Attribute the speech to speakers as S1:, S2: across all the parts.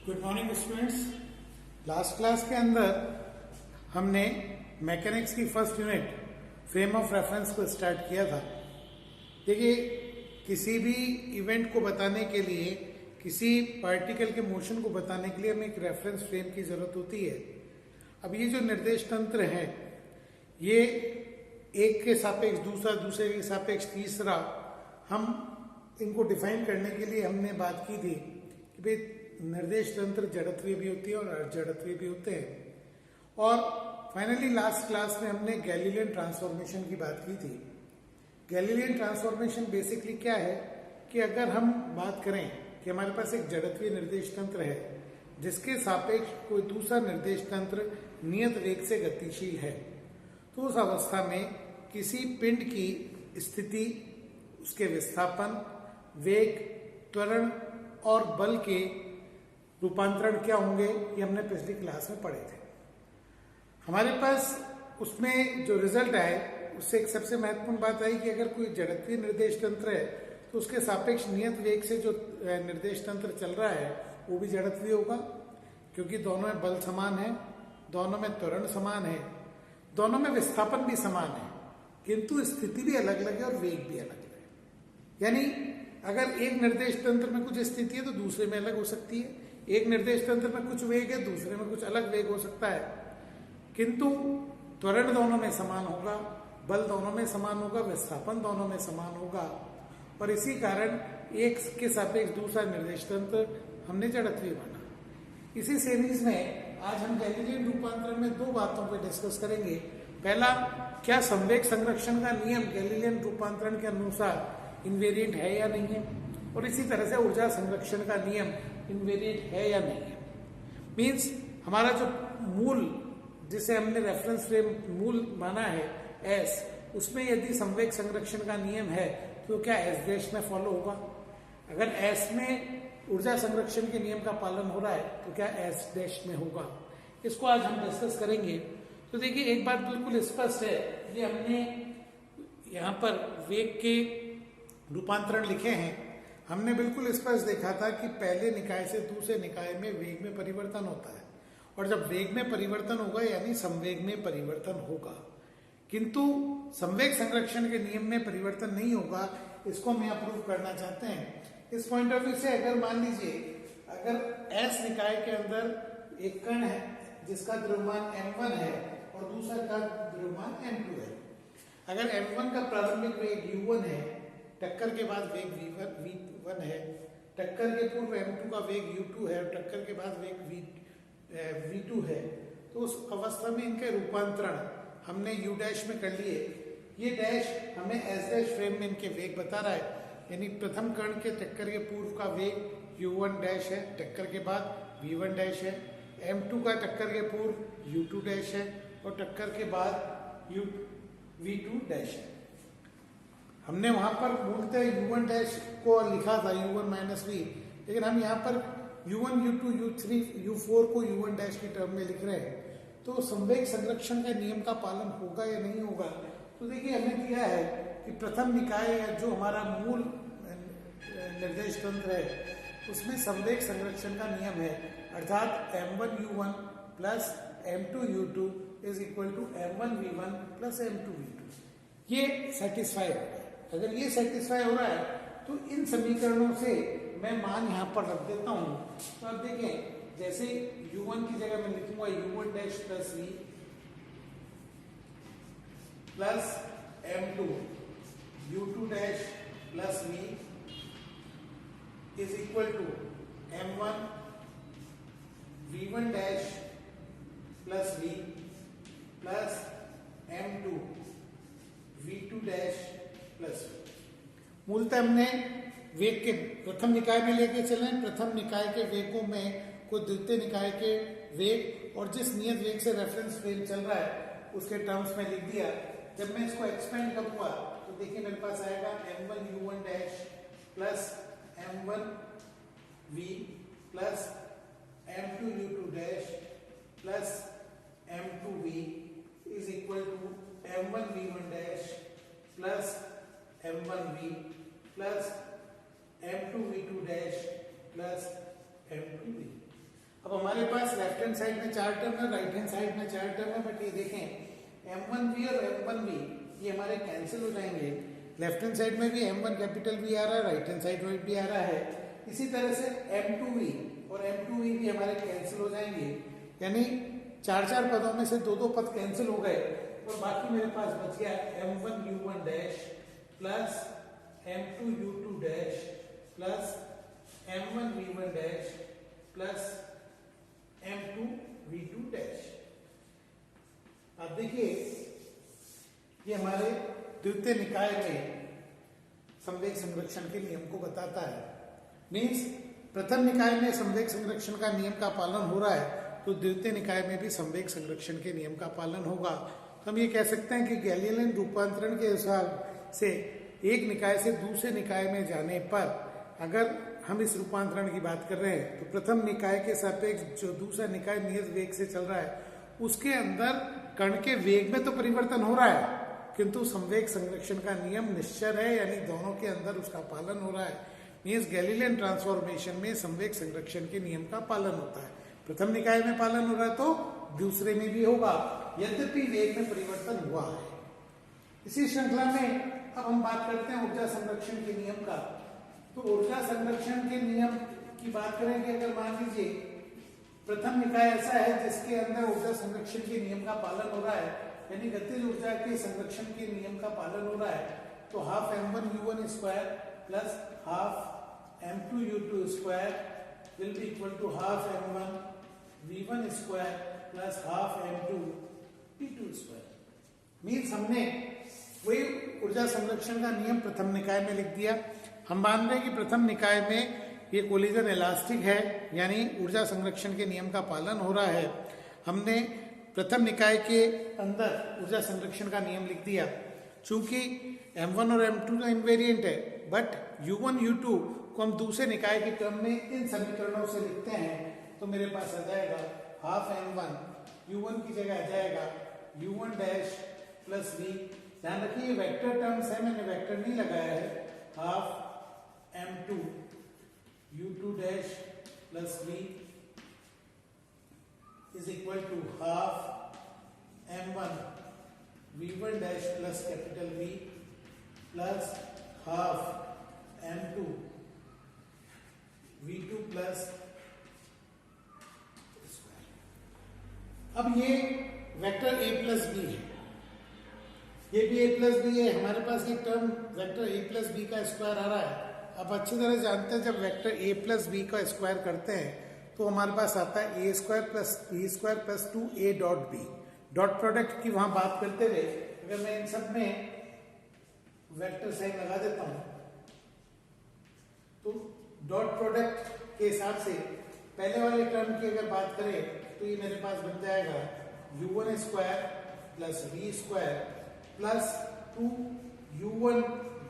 S1: Good morning students. Last class के अंदर हमने मैकेनिक्स की first unit frame of reference को स्टार्ट किया था। देखिए, किसी भी इवेंट को बताने के लिए, किसी पार्टिकल के मोशन को बताने के लिए हमें एक रेफरेंस फ्रेम की जरूरत होती है। अब ये जो निर्देश तंत्र है, ये एक के सापेक्ष दूसरा, दूसरे के सापेक्ष तीसरा, हम इनको डिफाइन करने के लिए हमने बात की थी कि भाई निर्देश तंत्र जड़त्वीय भी होती है और अर्धजड़त्वीय भी होते हैं। और फाइनली लास्ट क्लास में हमने गैलीलियन ट्रांसफॉर्मेशन की बात की थी। गैलीलियन ट्रांसफॉर्मेशन बेसिकली क्या है कि अगर हम बात करें कि हमारे पास एक जड़त्वीय निर्देश तंत्र है जिसके सापेक्ष कोई दूसरा निर्देश तंत्र नियत वेग से गतिशील है, तो उस अवस्था में किसी पिंड की स्थिति, उसके विस्थापन, वेग, त्वरण और बल के रूपांतरण क्या होंगे, ये हमने पिछली क्लास में पढ़े थे। हमारे पास उसमें जो रिजल्ट आए उससे एक सबसे महत्वपूर्ण बात आई कि अगर कोई जड़त्वीय निर्देश तंत्र है तो उसके सापेक्ष नियत वेग से जो निर्देश तंत्र चल रहा है वो भी जड़त्वीय होगा, क्योंकि दोनों में बल समान है, दोनों में त्वरण समान है, दोनों में विस्थापन भी समान है, किंतु स्थिति भी अलग अलग है और वेग भी अलग अलग है। यानी अगर एक निर्देश तंत्र में कुछ स्थिति है तो दूसरे में अलग हो सकती है, एक निर्देश तंत्र में कुछ वेग है, दूसरे में कुछ अलग वेग हो सकता है, किंतु त्वरण दोनों में समान होगा, बल दोनों में समान होगा, विस्थापन दोनों में समान होगा। और इसी कारण एक के सापेक्ष दूसरा निर्देश तंत्र हमने जड़त्वीय माना। इसी सीरीज में आज हम गैलीलियन रूपांतरण में दो बातों पर डिस्कस करेंगे। पहला, क्या संवेग संरक्षण का नियम गैलीलियन रूपांतरण के अनुसार इनवेरिएंट है या नहीं है, और इसी तरह से ऊर्जा संरक्षण का नियम इनवेरिएंट है या नहीं है। मीन्स हमारा जो मूल, जिसे हमने रेफरेंस फ्रेम मूल माना है एस, उसमें यदि संवेग संरक्षण का नियम है तो क्या एस डैश में फॉलो होगा। अगर एस में ऊर्जा संरक्षण के नियम का पालन हो रहा है तो क्या एस डैश में होगा। इसको आज हम डिस्कस करेंगे। तो देखिए, एक बात बिल्कुल स्पष्ट है, ये हमने यहाँ पर वेग के रूपांतरण लिखे हैं। हमने बिल्कुल स्पष्ट देखा था कि पहले निकाय से दूसरे निकाय में वेग में परिवर्तन होता है, और जब वेग में परिवर्तन होगा यानी संवेग में परिवर्तन होगा, किंतु संवेग संरक्षण के नियम में परिवर्तन नहीं होगा। इसको हम यहाँ प्रूव करना चाहते हैं। इस पॉइंट ऑफ व्यू से अगर मान लीजिए, अगर एस निकाय के अंदर एक कण है जिसका द्रव्यमान m1 है और दूसरा का द्रव्यमान m2 है। अगर m1 का प्रारंभिक वेग u1 है, टक्कर के बाद वेग v1 है, टक्कर के पूर्व m2 का वेग u2 है और टक्कर के बाद वेग v2 है, तो उस अवस्था में इनके रूपांतरण हमने u डैश में कर लिए। ये डैश हमें s डैश फ्रेम में इनके वेग बता रहा है, यानी प्रथम कण के टक्कर के पूर्व का वेग u1 डैश है, टक्कर के बाद v1 डैश है, m2 का टक्कर के पूर्व u2 डैश है और टक्कर के बाद v2 डैश है। हमने वहां पर मूलतः u1 डैश को लिखा था u1 माइनस v, लेकिन हम यहाँ पर u1, u2, u3, u4 को u1 डैश की टर्म में लिख रहे हैं। तो संवेग संरक्षण के नियम का पालन होगा या नहीं होगा। तो देखिए, हमने किया है कि प्रथम निकाय या जो हमारा मूल निर्देश तंत्र है उसमें संवेग संरक्षण का नियम है, अर्थात m1u1 plus m2u2 is equal to m1v1 plus m2v2। ये सेटिस्फाई हो रहा है। अगर ये सेटिस्फाई हो रहा है तो इन समीकरणों से मैं मान यहाँ पर रख देता हूँ। तो अब देखें, जैसे u1 की जगह मैं लिखूंगा u1 dash plus v plus m2, u2 dash plus v is equal to m1 v1 dash plus v plus m2 v2 dash plus v। मूलतः हमने वेग के प्रथम निकाय में लेके चले, प्रथम निकाय के वेगों में को द्वितीय निकाय के वेग और जिस नियत वेग से रेफरेंस फ्रेम चल रहा है उसके टर्म्स में लिख दिया। जब मैं इसको एक्सपेंड करूंगा तो देखिए मेरे पास आएगा m1u1 dash plus m1v plus m2u2 dash plus m2v is equal to m1v1 dash plus m1v plus m2v2 dash plus m2v। अब हमारे पास लेफ्ट हैंड साइड में 4 टर्म है, राइट हैंड साइड में 4 टर्म है, बट ये देखें m1v और m1v ये हमारे कैंसिल हो जाएंगे। लेफ्ट हैंड साइड में भी m1 कैपिटल V आ रहा है, राइट हैंड साइड में भी आ रहा है। इसी तरह से m2v और m2v भी हमारे कैंसिल हो जाएंगे, यानी 4 पदों में से 2 पद कैंसिल हो गए और बाकी मेरे पास बच गया m1u1 dash plus m2u2 dash plus m1v1 dash plus m2v2 dash. अब देखिए ये हमारे द्वितीय निकाय में संवेग संरक्षण के नियम को बताता है। मीन्स प्रथम निकाय में संवेग संरक्षण का नियम का पालन हो रहा है तो द्वितीय निकाय में भी संवेग संरक्षण के नियम का पालन होगा। तो हम ये कह सकते हैं कि गैलीलियन रूपांतरण के हिसाब से एक निकाय से दूसरे निकाय में जाने पर अगर हम इस रूपांतरण की बात कर रहे हैं तो प्रथम निकाय के सापेक्ष जो दूसरा निकाय नियत वेग से चल रहा है उसके अंदर कण के वेग में तो परिवर्तन हो रहा है किंतु संवेग संरक्षण का नियम निश्चर है, यानी दोनों के अंदर उसका पालन हो रहा है। मीन्स गैलीलियन ट्रांसफॉर्मेशन में संवेग संरक्षण के नियम का पालन होता है। प्रथम निकाय में पालन हो रहा है तो दूसरे में भी होगा, यद्यपि वेग में परिवर्तन हुआ है। इसी श्रृंखला में अब हम बात करते हैं ऊर्जा संरक्षण के नियम का। तो ऊर्जा संरक्षण के नियम की बात करें कि अगर मान लीजिए प्रथम निकाय ऐसा है जिसके अंदर ऊर्जा संरक्षण के नियम का पालन हो रहा है, यानी गतिज ऊर्जा के संरक्षण के नियम का पालन हो रहा है, तो half m1u1 square plus half m2u2 square will be equal to half m1v1 square plus half m2v2 square. Means हमने वही ऊर्जा संरक्षण का नियम प्रथम निकाय में लिख दिया। हम मान रहे हैं कि प्रथम निकाय में ये कोलिजन इलास्टिक है, यानी ऊर्जा संरक्षण के नियम का पालन हो रहा है। हमने प्रथम निकाय के अंदर ऊर्जा संरक्षण का नियम लिख दिया। चूंकि m1 और m2 तो इनवेरिएंट है, बट u1 u2 को हम दूसरे निकाय के टर्म में इन समीकरणों से लिखते हैं तो मेरे पास आ जाएगा हाफ m1 u1 की जगह आ जाएगा u1 डैश प्लस v। ध्यान रखिए वेक्टर टर्म्स है, मैंने वेक्टर नहीं लगाया है। Half m2 u2 dash plus v is equal to half m1 v1 dash plus capital V plus half m2 v2 plus square. अब ये वेक्टर a प्लस बी है, ये भी a प्लस बी है। हमारे पास ये term vector a plus B का स्क्वायर आ रहा है। अब अच्छी तरह जानते हैं जब वेक्टर a प्लस बी का स्क्वायर करते हैं तो हमारे पास आता है a square plus B square plus 2a dot B. Dot product की वहां बात करते हुए अगर मैं इन सब में वेक्टर साइन लगा देता हूं तो डॉट प्रोडक्ट के हिसाब से पहले वाले टर्म की अगर बात करें तो ये मेरे पास बन जाएगा u1 square plus v square plus 2u1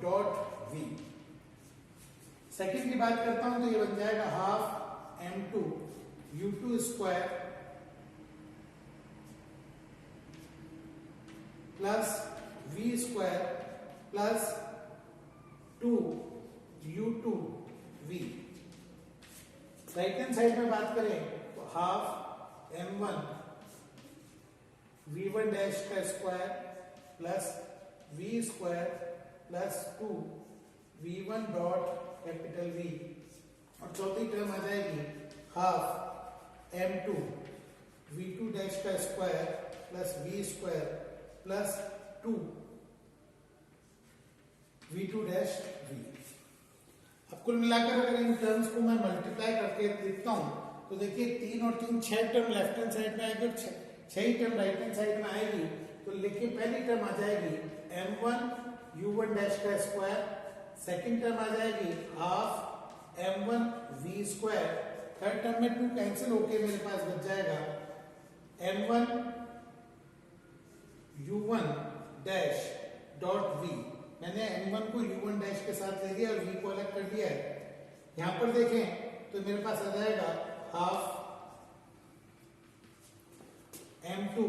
S1: dot v। Second की बात करता हूं तो ये बन जाएगा half m2 u2 square plus v square plus 2u2 v। Right hand side में बात करें तो हाफ m1 v1 डैश का square plus v square plus 2 v1 dot capital V। और चौथी टर्म आ जाएगी हाफ m2 v2 डैश का square plus v square plus 2 v2 dash v। अब कुल मिलाकर अगर इन टर्म्स को मैं मल्टीप्लाई करके लिखता हूं तो देखिए 3 और 3 6 टर्म लेफ्ट हैंड साइड में आएगी और 6 ही टर्म राइट हैंड साइड में आएगी। तो लिखिए पहली टर्म आ जाएगी m1 u1 डैश का स्क्वायर, सेकेंड टर्म आ जाएगी half m1 v square, third term में 2 कैंसिल होके मेरे पास बच जाएगा m1 u1 dash dot v। मैंने m1 को u1 डैश के साथ ले लिया और v को अलग कर दिया है। यहां पर देखें तो मेरे पास आ जाएगा half m2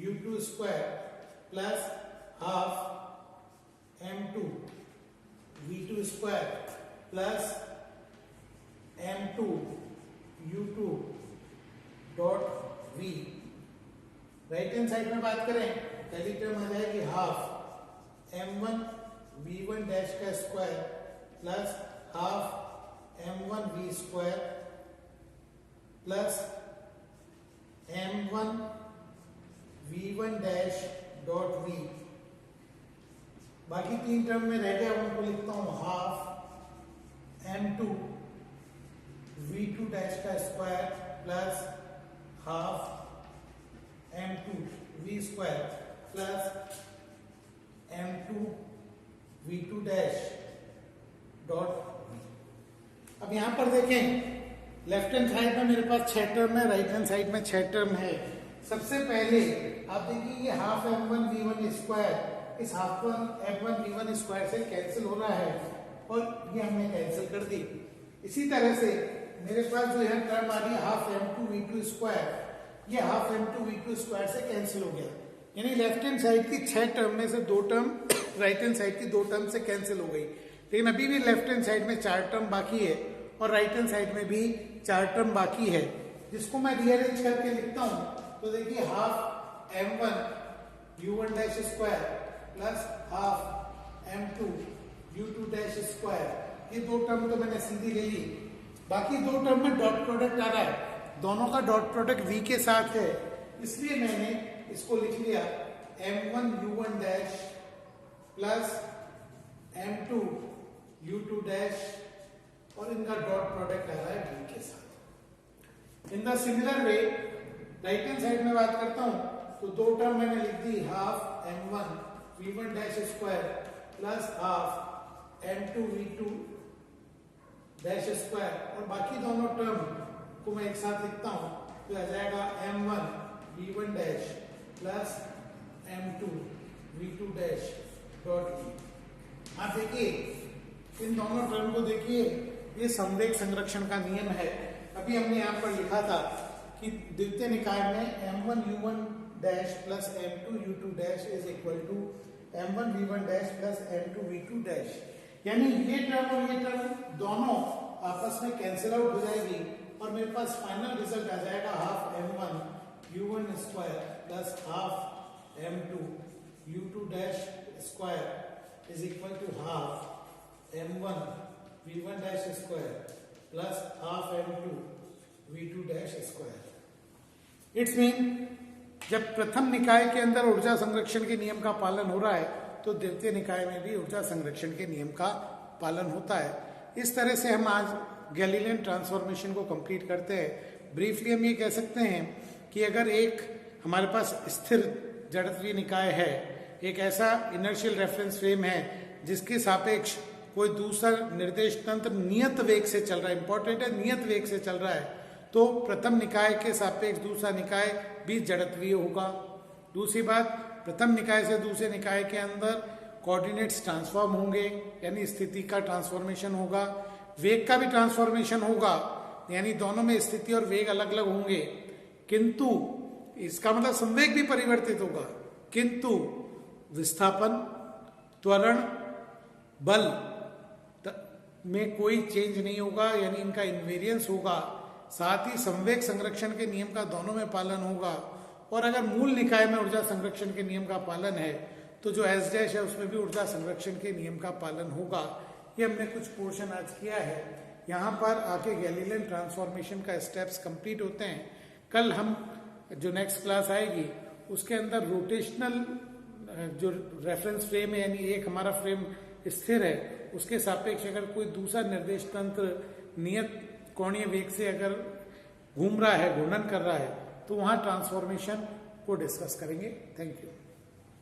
S1: u2 square plus half m2 v2 square plus m2 u2 dot v। Right hand side में बात करें पहली टर्म आ जाएगी हाफ m1 v1 डैश का square plus half m1 v square plus m1 v1 dash dot v। बाकी तीन term में रह गया उनको लिखता हूं हाफ m2 v2 डैश का square plus half m2 v square plus m2 v2 dash dot v। अब यहां पर देखें लेफ्ट हैंड साइड में मेरे पास 6 टर्म है, राइट हैंड साइड में 6 टर्म है। सबसे पहले आप देखिए ये हाफ m1 v1 स्क्वायर इस हाफ m1 v1 स्क्वायर से कैंसिल हो रहा है और ये हमने कैंसिल कर दी। इसी तरह से मेरे पास जो है टर्म आ रही है हाफ m2 v2 स्क्वायर, ये हाफ m2 v2 स्क्वायर से कैंसिल हो गया। यानी लेफ्ट हैंड साइड की 6 टर्म में से 2 टर्म राइट हैंड साइड की 2 टर्म से कैंसिल हो गई। लेकिन अभी भी लेफ्ट हैंड साइड में 4 टर्म बाकी है और राइट हैंड साइड में भी 4 टर्म बाकी है, जिसको मैं रीअरेंज करके लिखता हूं। तो देखिए half m1 u1 dash square plus half m2 u2 dash square, ये 2 टर्म तो मैंने सीधी ले ली। बाकी 2 टर्म में डॉट प्रोडक्ट आ रहा है, दोनों का डॉट प्रोडक्ट v के साथ है, इसलिए मैंने इसको लिख लिया m1 u1 dash plus m2 u2 dash और इनका डॉट प्रोडक्ट आ रहा है v के साथ। In the similar way right hand side में बात करता हूं तो 2 टर्म मैंने लिख दी half m1 v1 dash square plus half m2 v2 dash square और बाकी दोनों टर्म को मैं एक साथ लिखता हूं तो आ जाएगा m1 v1 dash plus m2 v2 dash dot v। आप देखिए इन दोनों टर्म को देखिए, ये संवेग संरक्षण का नियम है। अभी हमने यहाँ पर लिखा था कि द्वितीय निकाय में m1 u1 dash plus m2 u2 dash is equal to m1 v1 dash plus m2 v2 dash, यानी ये टर्म और ये टर्म दोनों आपस में कैंसिल आउट हो जाएगी और मेरे पास फाइनल रिजल्ट आ जाएगा half m1 u1 square plus half m2 u2 dash square is equal to half m1 v1 dash square plus half m2 v2 dash square. It's mean जब प्रथम निकाय के अंदर ऊर्जा संरक्षण के नियम का पालन हो रहा है तो द्वितीय निकाय में भी ऊर्जा संरक्षण के नियम का पालन होता है। इस तरह से हम आज गैलीलियन ट्रांसफॉर्मेशन को कंप्लीट करते हैं। ब्रीफली हम ये कह सकते हैं कि अगर एक हमारे पास स्थिर जड़त्वीय निकाय है, एक ऐसा इनर्शियल रेफरेंस फ्रेम है जिसके सापेक्ष कोई दूसरा निर्देश तंत्र नियत वेग से चल रहा है, इंपॉर्टेंट है नियत वेग से चल रहा है, तो प्रथम निकाय के सापेक्ष दूसरा निकाय भी जड़त्वीय होगा। दूसरी बात, प्रथम निकाय से दूसरे निकाय के अंदर कोऑर्डिनेट्स ट्रांसफॉर्म होंगे, यानी स्थिति का ट्रांसफॉर्मेशन होगा, वेग का भी ट्रांसफॉर्मेशन होगा, यानी दोनों में स्थिति और वेग अलग अलग होंगे। किंतु इसका मतलब संवेग भी परिवर्तित होगा, किंतु विस्थापन, त्वरण, बल में कोई चेंज नहीं होगा, यानी इनका इनवेरियंस होगा। साथ ही संवेग संरक्षण के नियम का दोनों में पालन होगा। और अगर मूल निकाय में ऊर्जा संरक्षण के नियम का पालन है तो जो एस डैश है उसमें भी ऊर्जा संरक्षण के नियम का पालन होगा। ये हमने कुछ पोर्शन आज किया है। यहाँ पर आके गैलीलियन ट्रांसफॉर्मेशन का स्टेप्स कंप्लीट होते हैं। कल हम जो नेक्स्ट क्लास आएगी उसके अंदर रोटेशनल जो रेफरेंस फ्रेम है, यानी एक हमारा फ्रेम स्थिर है, उसके सापेक्ष अगर कोई दूसरा निर्देश तंत्र नियत कोणीय वेग से अगर घूम रहा है, घूर्णन कर रहा है, तो वहां ट्रांसफॉर्मेशन को डिस्कस करेंगे। Thank you.